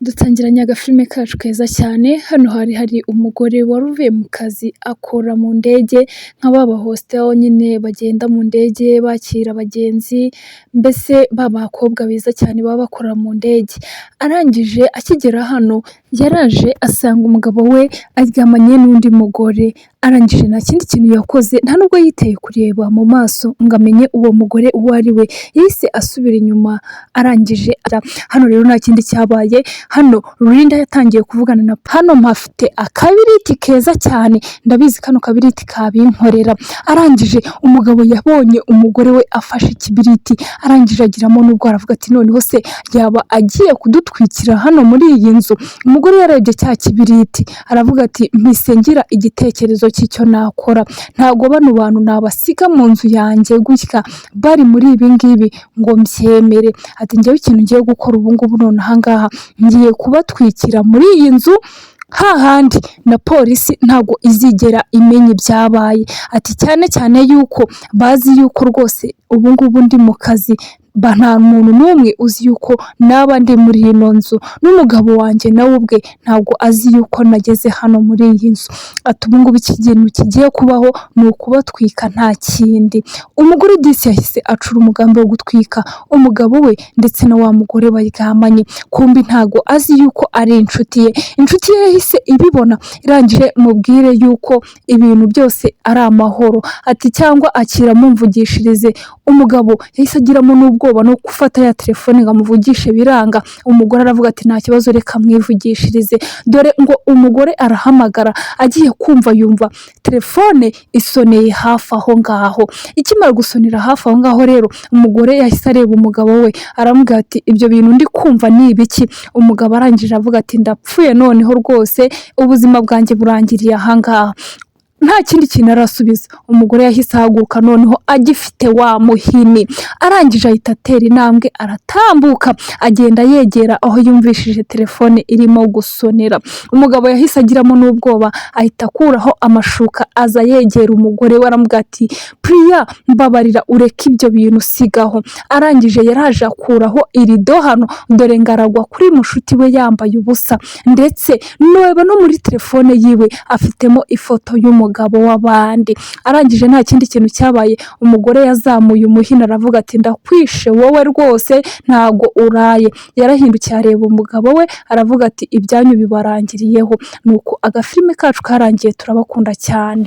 dutangiranye agafilme kacu keza cyane. Hano hari umugore wari uvuye mu kazi akora mu ndege nka baba hostel nyine bagenda mu ndege bakira abagenzi, mbese bakobwa beza cyane baba bakora mu ndege. Arangije akigera hano yaraje asanga umugabo we aryamanye n'undi mugore. Arangije nta kindi kintu yakoze, nta nubwo yiteye kureba mu maso ngo amenye uwo mugore uwo ari we, yahise asubira inyuma. Arangije hano rero nta kindi cyabaye. Hano Rurinda yatangiye kuvugana na hano mpafite akabiriti keza cyane, ndabizi kano kabiriti kabinkorera. Arangije umugabo yabonye umugore we afashe ikibiriti, arangije agiramo n'ubwo aravuga ati noneho se yaba agiye kudutwikira hano muri iyi nzu. Umugore yarebye cya kibiriti aravuga ati mpise ngira igitekerezo cy'icyo nakora, ntago bano bantu nabasiga mu nzu yanjye gutya bari muri ibi ngibi ngo mbyemere. Ati njyewe ikintu ngiye gukora ubu ngubu none aha ngaha ngiye kubatwikira muri iyi nzu, hahandi na polisi ntago izigera imenya ibyabaye. Ati cyane cyane yuko bazi yuko rwose ubu ngubu ndi mu kazi, nta muntu n'umwe uzi yuko naba ndi muri ino nzu, n'umugabo wanjye nawe ubwe ntabwo azi yuko nageze hano muri iyi nzu. Ati ubu ngubu iki kintu kigiye kubaho ni ukubatwika nta kindi. Umugore disi yahise acura umugambi wo gutwika umugabo we ndetse na wa mugore baryamanye, kumbi ntago azi yuko ari inshuti ye. Inshuti ye yahise ibibona, irangije mubwire yuko ibintu byose ari amahoro. Ati cyangwa akira mumvugishirize. Umugabo yahise agiramo n'ubwoba no gufata ya telefone ngo amuvugishe biranga. Umugore aravuga ati nta kibazo reka mwivugishirize. Dore ngo umugore arahamagara, agiye kumva yumva telefone isoneye hafi aho ngaho. Ikimara gusonera hafi aho ngaho rero umugore yahise areba umugabo we aramubwira ati ibyo bintu ndi kumva ni ibiki? Umugabo arangije avuga ati ndapfuye noneho rwose ubuzima bwanjye burangiriye aha ngaha. Nta kindi kintu arasubiza. Umugore yahise ahaguruka noneho agifite wa muhini, arangije ahita atera intambwe aratambuka agenda yegera aho yumvishije telefone irimo gusonera. Umugabo yahise agiramo n'ubwoba ahita akuraho amashuka aza yegera umugore we aramubwira ati Priya mbabarira ureke ibyo bintu sigaho. Arangije yaraje akuraho irido hano, dore ngaragwa kuri mushuti we yambaye ubusa, ndetse nuweba no muri telefone yiwe afitemo ifoto y'umugabo w'abandi. Arangije nta kindi kintu cyabaye, umugore yazamuye umuhini aravuga ati ndakwishe wowe rwose ntago uraye. Yarahindukiye areba umugabo we aravuga ati ibyanyu bibarangiriyeho. Nuko agafilme kacu karangiye, turabakunda cyane.